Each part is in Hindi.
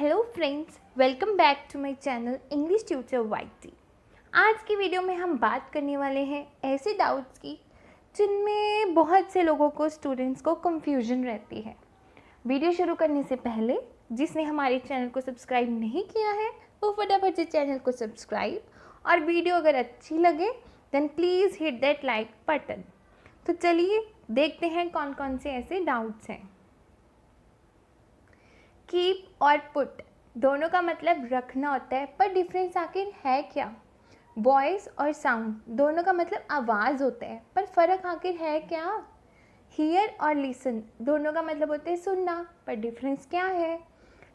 Hello friends, welcome back to my channel English tutor YT. आज की वीडियो में हम बात करने वाले हैं ऐसे डाउट्स की जिनमें बहुत से लोगों को, स्टूडेंट्स को कंफ्यूजन रहती है। वीडियो शुरू करने से पहले जिसने हमारे चैनल को सब्सक्राइब नहीं किया है वो फटाफट से चैनल को सब्सक्राइब, और वीडियो अगर अच्छी लगे then please hit that like button. तो चलिए देखते हैं कौन कौन से ऐसे डाउट्स हैं। कीप और पुट दोनों का मतलब रखना होता है, पर डिफरेंस आखिर है क्या? वॉइस और साउंड दोनों का मतलब आवाज़ होता है, पर फ़र्क आखिर है क्या? हियर और लिसन दोनों का मतलब होता है सुनना, पर डिफरेंस क्या है?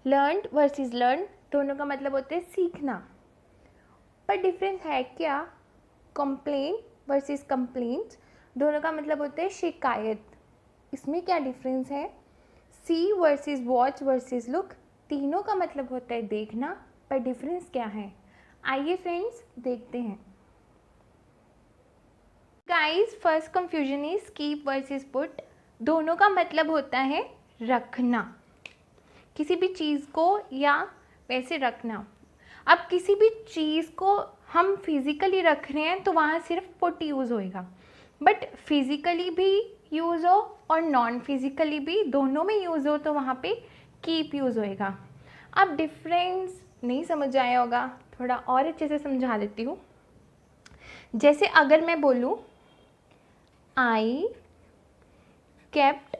लर्नड वर्सेस लर्न दोनों का मतलब होता है सीखना, पर डिफरेंस है क्या? कंप्लेन वर्सेस कंप्लेंट दोनों का मतलब होता है शिकायत, इसमें क्या डिफरेंस है? See versus watch versus look तीनों का मतलब होता है देखना, पर डिफरेंस क्या है? आइए फ्रेंड्स देखते हैं। Guys, first confusion is keep versus put दोनों का मतलब होता है रखना, किसी भी चीज़ को या वैसे रखना। अब किसी भी चीज़ को हम फिज़िकली रख रहे हैं तो वहाँ सिर्फ पुट यूज़ होएगा, बट फिज़िकली भी यूज़ हो और नॉन फिज़िकली भी, दोनों में यूज़ हो तो वहाँ पे कीप यूज़ होएगा। अब डिफरेंस नहीं समझ आया होगा, थोड़ा और अच्छे से समझा देती हूँ। जैसे अगर मैं बोलूँ I kept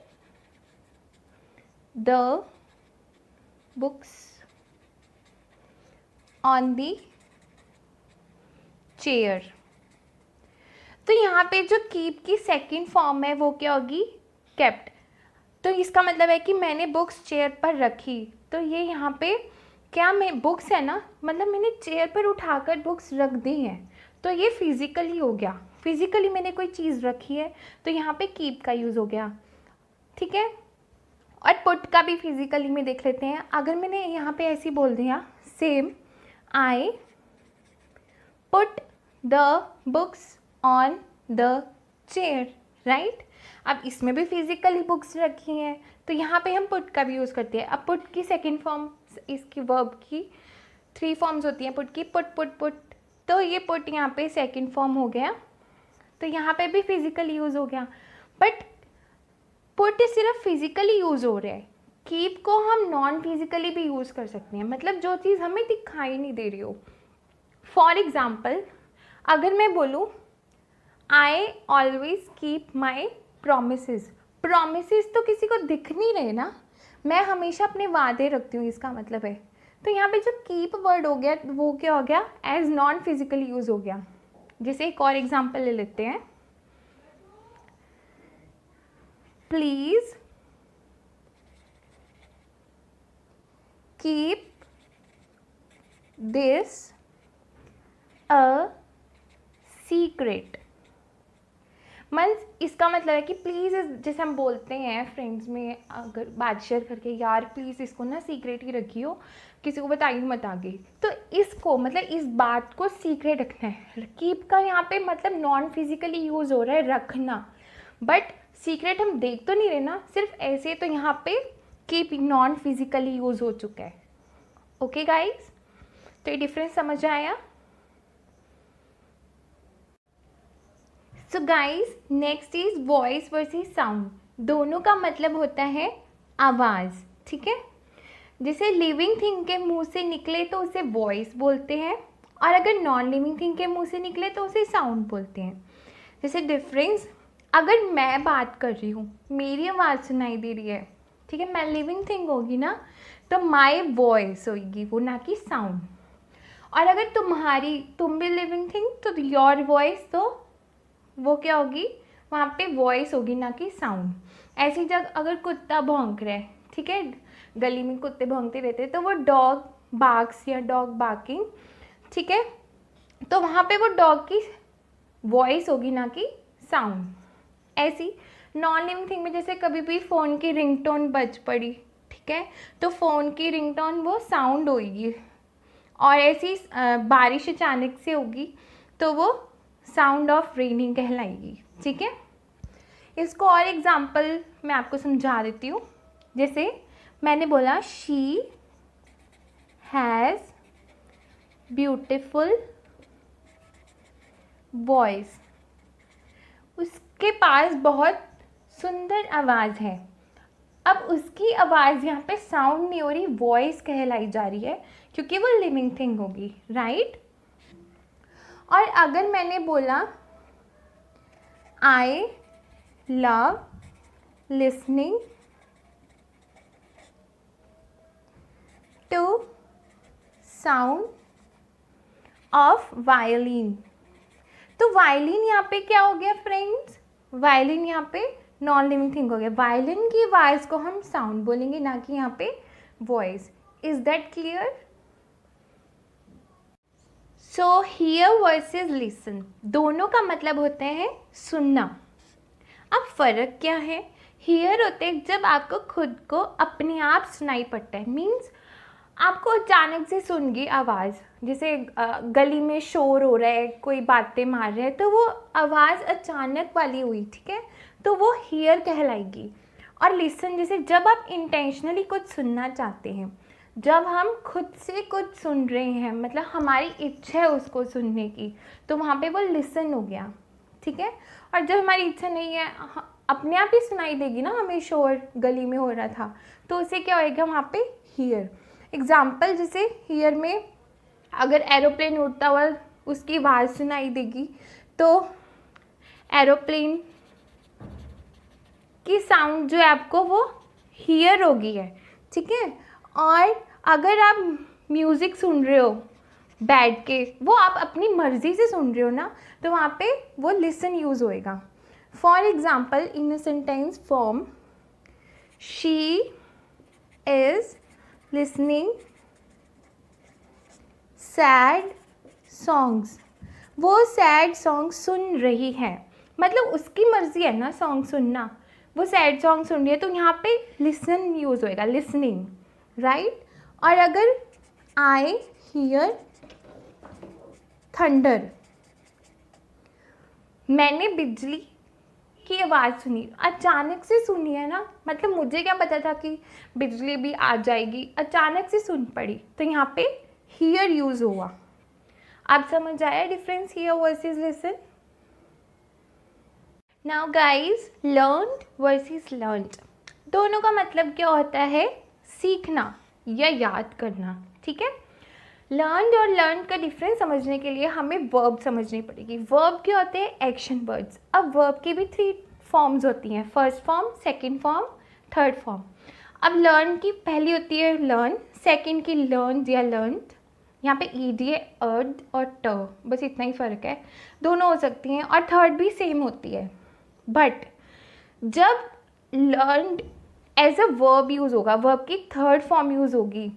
the books on the chair, तो यहाँ पे जो कीप की सेकंड फॉर्म है वो क्या होगी? केप्ट। तो इसका मतलब है कि मैंने बुक्स चेयर पर रखी, तो ये यहाँ पे क्या, मैं बुक्स है ना, मतलब मैंने चेयर पर उठाकर बुक्स रख दी हैं, तो ये फिज़िकली हो गया, फिज़िकली मैंने कोई चीज़ रखी है, तो यहाँ पे कीप का यूज़ हो गया, ठीक है। और पुट का भी फिज़िकली में देख लेते हैं। अगर मैंने यहाँ पे ऐसे बोल दिया same, I put the books on the chair, right. अब इसमें भी फिजिकली बुक्स रखी हैं, तो यहाँ पे हम पुट का भी यूज़ करते हैं। अब पुट की सेकंड फॉर्म, इसकी वर्ब की 3 फॉर्म्स होती हैं पुट की, पुट पुट पुट, तो ये पुट यहाँ पे सेकंड फॉर्म हो गया, तो यहाँ पे भी फिजिकली यूज़ हो गया, बट पुट सिर्फ फिजिकली यूज़ हो रहा है। कीप को हम नॉन फिजिकली भी यूज़ कर सकते हैं, मतलब जो चीज़ हमें दिखाई नहीं दे रही हो। फॉर एग्ज़ाम्पल, अगर मैं बोलूँ I always keep my promises, promises तो किसी को दिख नहीं रहे ना, मैं हमेशा अपने वादे रखती हूँ, इसका मतलब है। तो यहाँ पे जो कीप वर्ड हो गया वो क्या हो गया? एज नॉन फिजिकली यूज़ हो गया। जैसे एक और एग्जाम्पल ले लेते हैं, please keep this a secret. Means इसका मतलब है कि प्लीज़, जैसे हम बोलते हैं फ्रेंड्स में अगर बात शेयर करके, यार प्लीज़ इसको ना सीक्रेट ही रखियो, किसी को बताइए मत आगे, तो इसको मतलब इस बात को सीक्रेट रखना है। कीप का यहाँ पे मतलब नॉन फिजिकली यूज़ हो रहा है रखना, बट सीक्रेट हम देख तो नहीं रहे ना, सिर्फ ऐसे, तो यहाँ पे कीप नॉन फिजिकली यूज़ हो चुका है। ओके गाइज, तो ये डिफरेंस समझ आया? So guys, next is voice versus sound दोनों का मतलब होता है आवाज़, ठीक है। जैसे लिविंग थिंग के मुंह से निकले तो उसे वॉइस बोलते हैं, और अगर नॉन लिविंग थिंग के मुंह से निकले तो उसे साउंड बोलते हैं। जैसे डिफरेंस, अगर मैं बात कर रही हूँ, मेरी आवाज़ सुनाई दे रही है, ठीक है, मैं लिविंग थिंग होगी ना, तो माई वॉइस होगी वो, ना कि साउंड। और अगर तुम भी लिविंग थिंग, तो योर वॉइस, तो वो क्या होगी? वहाँ पे वॉइस होगी, ना कि साउंड। ऐसी जगह अगर कुत्ता भौंक रहा है, ठीक है, गली में कुत्ते भौंकते रहते हैं, तो वो डॉग बार्क्स या डॉग बार्किंग, ठीक है, तो वहाँ पे वो डॉग की वॉइस होगी, ना कि साउंड। ऐसी नॉन लिविंग थिंग में जैसे कभी भी फ़ोन की रिंगटोन बज पड़ी, ठीक है, तो फ़ोन की रिंगटोन वो साउंड होगी, और ऐसी बारिश अचानक से होगी तो वो साउंड ऑफ रेनिंग कहलाएगी, ठीक है। इसको और एग्जांपल मैं आपको समझा देती हूँ। जैसे मैंने बोला शी हैज़ ब्यूटिफुल वॉइस। उसके पास बहुत सुंदर आवाज़ है। अब उसकी आवाज़ यहाँ पे साउंड नहीं हो रही, वॉइस कहलाई जा रही है, क्योंकि वो लिविंग थिंग होगी, राइट। और अगर मैंने बोला I love listening to sound of violin, तो वायलिन यहाँ पे क्या हो गया फ्रेंड्स, वायलिन यहाँ पे नॉन लिविंग थिंग हो गया। वायलिन की आवाज़ को हम साउंड बोलेंगे, ना कि यहाँ पे voice. Is that clear? So here versus listen, दोनों का मतलब होते हैं सुनना। अब फ़र्क क्या है? हियर होते हैं जब आपको खुद को अपने आप सुनाई पड़ता है, मीन्स आपको अचानक से सुन गई आवाज़, जैसे गली में शोर हो रहा है, कोई बातें मार रहे हैं, तो वो आवाज़ अचानक वाली हुई, ठीक है, तो वो हियर कहलाएगी। और लिसन जैसे जब आप इंटेंशनली कुछ सुनना चाहते हैं, जब हम खुद से कुछ सुन रहे हैं, मतलब हमारी इच्छा है उसको सुनने की, तो वहाँ पे वो लिसन हो गया, ठीक है। और जब हमारी इच्छा नहीं है, अपने आप ही सुनाई देगी ना, हमें शोर गली में हो रहा था, तो उसे क्या होएगा वहाँ पे हियर। एग्जाम्पल जैसे हियर में अगर एरोप्लेन उड़ता हुआ उसकी आवाज़ सुनाई देगी, तो एरोप्लेन की साउंड जो है आपको वो हियर होगी है, ठीक है। और अगर आप म्यूज़िक सुन रहे हो बैठ के, वो आप अपनी मर्ज़ी से सुन रहे हो ना, तो वहाँ पे वो लिसन यूज़ होएगा। For example in a sentence form, she is listening sad songs, वो सैड सॉन्ग सुन रही है, मतलब उसकी मर्ज़ी है ना सॉन्ग सुनना, वो सैड सॉन्ग सुन रही है, तो यहाँ पे लिसन यूज़ होएगा, लिसनिंग, राइट। और अगर आई हियर थंडर, मैंने बिजली की आवाज़ सुनी, अचानक से सुनी है ना, मतलब मुझे क्या पता था कि बिजली भी आ जाएगी, अचानक से सुन पड़ी, तो यहाँ पे हियर यूज़ हुआ। आप समझ आया difference here versus listen? Now guys, learned versus learned, दोनों का मतलब क्या होता है? सीखना या याद करना, ठीक है। लर्न्ड और लर्न का डिफरेंस समझने के लिए हमें वर्ब समझनी पड़ेगी। वर्ब क्या होते हैं? Action words. अब वर्ब की भी 3 फॉर्म्स होती हैं, first form, second form, third form. अब लर्न की पहली होती है लर्न, सेकंड की लर्न या लर्नड, यहाँ पे ईडी है अर्ड और ट, बस इतना ही फ़र्क है, दोनों हो सकती हैं, और थर्ड भी सेम होती है। बट जब learned as a verb use होगा, वर्ब की थर्ड फॉर्म यूज़ होगी,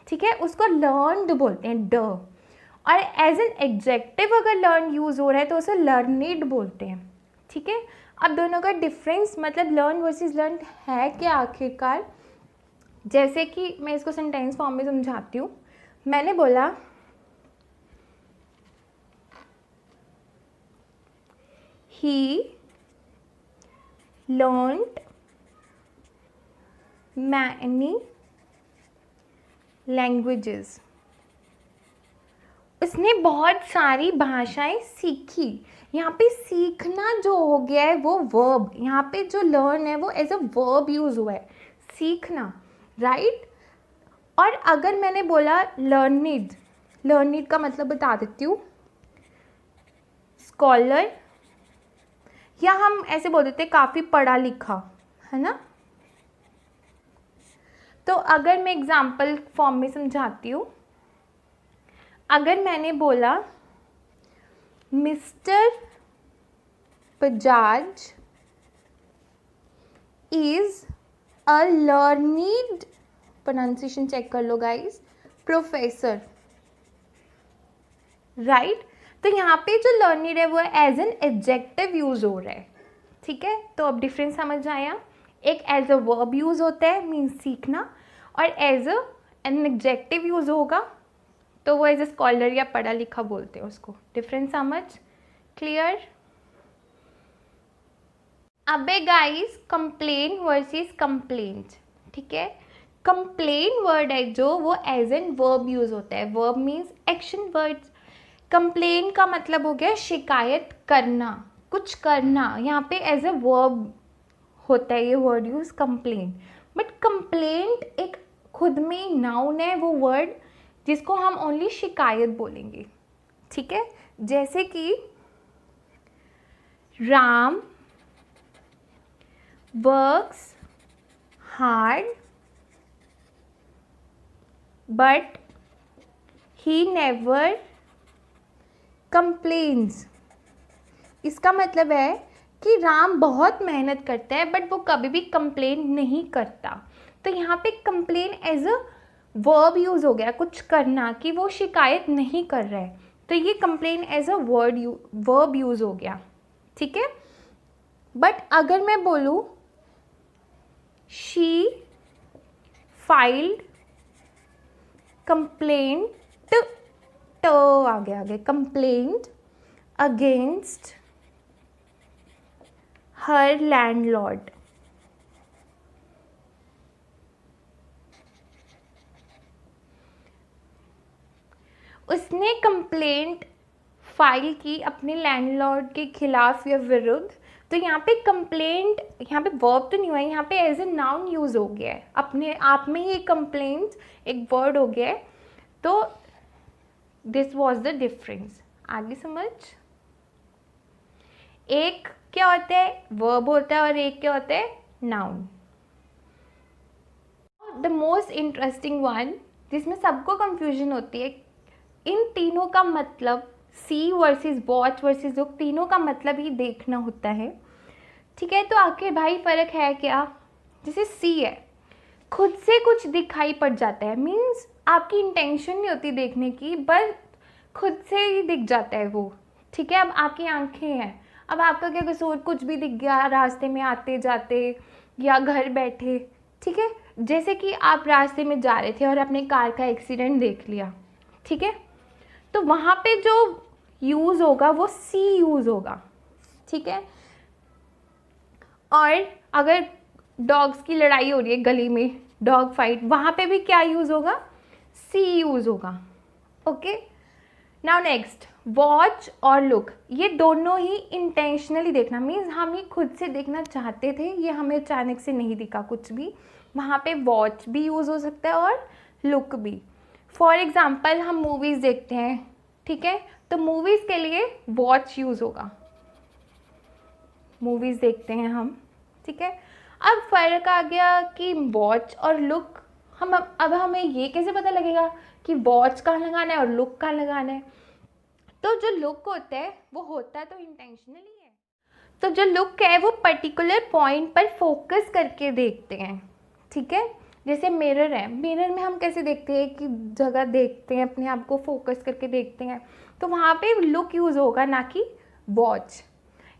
ठीक है, उसको लर्नड बोलते हैं, ड। और एज एन एडजेक्टिव अगर लर्न यूज़ हो रहा है तो उसे लर्निड बोलते हैं, ठीक है। अब दोनों का डिफरेंस मतलब लर्न वर्सेस लर्न है क्या आखिरकार? जैसे कि मैं इसको सेंटेंस फॉर्म में समझाती हूँ। मैंने बोला ही लर्नड मैनी लैंग्वेजेस, उसने बहुत सारी भाषाएं सीखी। यहाँ पे सीखना जो हो गया है वो वर्ब, यहाँ पे जो लर्न है वो एज अ वर्ब यूज़ हुआ है, सीखना, राइट। और अगर मैंने बोला लर्निड, लर्निड का मतलब बता देती हूँ, स्कॉलर, या हम ऐसे बोल देते हैं काफ़ी पढ़ा लिखा, है ना। तो अगर मैं एग्जाम्पल फॉर्म में समझाती हूँ, अगर मैंने बोला mister Bajaj is a learned, pronunciation check कर लो गाइस, प्रोफेसर, राइट। तो यहाँ पे जो लर्निड है वो एज एन एडजेक्टिव यूज़ हो रहा है, ठीक है। तो अब डिफरेंस समझ आया, एक एज अ वर्ब यूज़ होता है मीन्स सीखना, और एज एन एडजेक्टिव यूज़ होगा तो वो एज ए स्कॉलर या पढ़ा लिखा बोलते हैं उसको। डिफरेंस समझ क्लियर? अबे गाइस, कंप्लेन वर्सेस कंप्लेंट, ठीक है। कंप्लेन वर्ड है जो, वो एज एन वर्ब यूज होता है। Verb means action words. Complain का मतलब हो गया शिकायत करना, कुछ करना। यहाँ पे एज ए वर्ब होता है ये word use, complain. But complaint एक खुद में नाउन है, वो वर्ड जिसको हम ओनली शिकायत बोलेंगे, ठीक है। जैसे कि Ram works hard but he never complains. इसका मतलब है कि राम बहुत मेहनत करता है बट वो कभी भी कंप्लेन नहीं करता। तो यहाँ पे complain as a verb use हो गया, कुछ करना, कि वो शिकायत नहीं कर रहा है। तो ये complain as a verb use हो गया, ठीक है। बट अगर मैं बोलूँ शी फाइल्ड कंप्लेंट, तो आगे कंप्लेंट अगेंस्ट हर लैंडलॉर्ड। उसने कंप्लेंट फाइल की अपने लैंडलॉर्ड के खिलाफ या विरुद्ध। तो यहाँ पे कंप्लेंट, यहाँ पे वर्ब तो नहीं हुआ है, यहाँ पे एज ए नाउन यूज हो गया है, अपने आप में ही कंप्लेंट एक वर्ड हो गया है। तो दिस वॉज द डिफरेंस। आगे समझ। एक क्या होता है, वर्ब होता है, और एक क्या होता है, noun. The most interesting one, जिसमें सबको कंफ्यूजन होती है, इन तीनों का मतलब see versus watch versus look, तीनों का मतलब ही देखना होता है, ठीक है। तो आखिर भाई फ़र्क है क्या। जैसे सी है, खुद से कुछ दिखाई पड़ जाता है, मीन्स आपकी इंटेंशन नहीं होती देखने की, बस खुद से ही दिख जाता है वो, ठीक है। अब आपकी आंखें हैं, अब आपका क्या कसूर, कुछ भी दिख गया रास्ते में आते जाते या घर बैठे, ठीक है। जैसे कि आप रास्ते में जा रहे थे और अपने कार का एक्सीडेंट देख लिया, ठीक है, तो वहाँ पे जो यूज़ होगा वो सी यूज़ होगा, ठीक है। और अगर डॉग्स की लड़ाई हो रही है गली में, डॉग फाइट, वहाँ पे भी क्या यूज़ होगा, सी यूज़ होगा, ओके। नाउ नेक्स्ट, वॉच और लुक, ये दोनों ही इंटेंशनली देखना, मीन्स हम ही खुद से देखना चाहते थे, ये हमें अचानक से नहीं दिखा कुछ भी, वहाँ पे वॉच भी यूज़ हो सकता है और लुक भी। फॉर एग्ज़ाम्पल हम मूवीज़ देखते हैं, ठीक है, तो मूवीज़ के लिए वॉच यूज़ होगा, मूवीज़ देखते हैं हम, ठीक है। अब फ़र्क आ गया कि वॉच और लुक, अब हमें ये कैसे पता लगेगा कि वॉच कहाँ लगाना है और लुक कहाँ लगाना है। तो जो लुक होता है वो होता है तो इंटेंशनली है। तो जो लुक है वो पर्टिकुलर पॉइंट पर फोकस करके देखते हैं, ठीक है। जैसे मिरर है, मिरर में हम कैसे देखते हैं कि जगह देखते हैं, अपने आप को फोकस करके देखते हैं, तो वहाँ पे लुक यूज़ होगा, ना कि वॉच।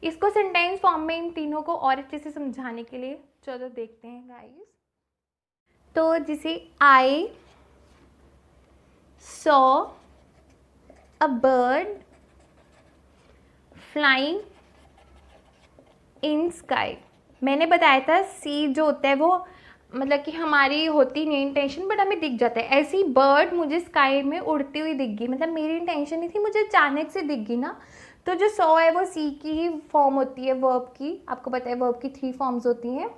इसको सेंटेंस फॉर्म में इन तीनों को और अच्छे से समझाने के लिए चलो देखते हैं गाइस। तो जैसे I saw a bird flying in sky. मैंने बताया था सी जो होता है वो मतलब कि हमारी होती नहीं इंटेंशन, बट हमें दिख जाता है। ऐसी बर्ड मुझे स्काई में उड़ती हुई दिख गई, मतलब मेरी इंटेंशन नहीं थी, मुझे अचानक से दिख गई ना। तो जो सॉ है वो सी की ही फॉर्म होती है वर्ब की, आपको पता है वर्ब की 3 फॉर्म्स होती हैं,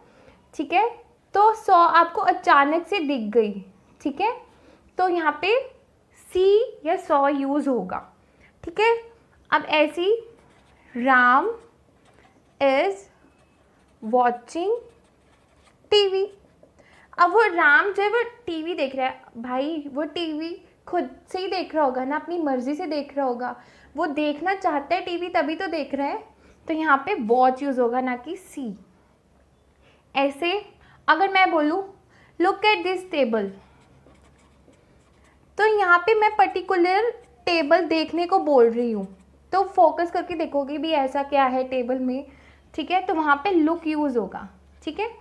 ठीक है। तो सॉ आपको अचानक से दिख गई, ठीक है, तो यहाँ पे सी या सॉ यूज़ होगा, ठीक है। अब ऐसी राम इज़ वॉचिंग टीवी। अब वो राम जो है वो टीवी देख रहा है, भाई वो टीवी खुद से ही देख रहा होगा ना, अपनी मर्जी से देख रहा होगा, वो देखना चाहता है टीवी तभी तो देख रहा है। तो यहाँ पे वॉच यूज़ होगा, ना कि सी। ऐसे अगर मैं बोलूँ लुक एट दिस टेबल, तो यहाँ पे मैं पर्टिकुलर टेबल देखने को बोल रही हूँ, तो फोकस करके देखोगे भी ऐसा क्या है टेबल में, ठीक है, तो वहाँ पे लुक यूज़ होगा, ठीक है।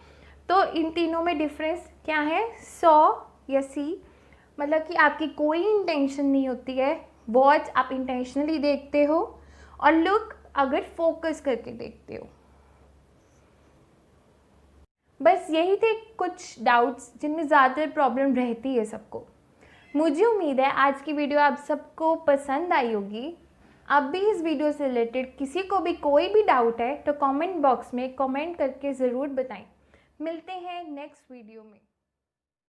तो इन तीनों में डिफरेंस क्या है, सॉ या सी, मतलब कि आपकी कोई इंटेंशन नहीं होती है, वॉच आप इंटेंशनली देखते हो, और लुक अगर फोकस करके देखते हो। बस यही थे कुछ डाउट्स जिनमें ज़्यादातर प्रॉब्लम रहती है सबको। मुझे उम्मीद है आज की वीडियो आप सबको पसंद आई होगी। अब भी इस वीडियो से रिलेटेड किसी को भी कोई भी डाउट है तो कमेंट बॉक्स में कमेंट करके ज़रूर बताएं। मिलते हैं नेक्स्ट वीडियो में।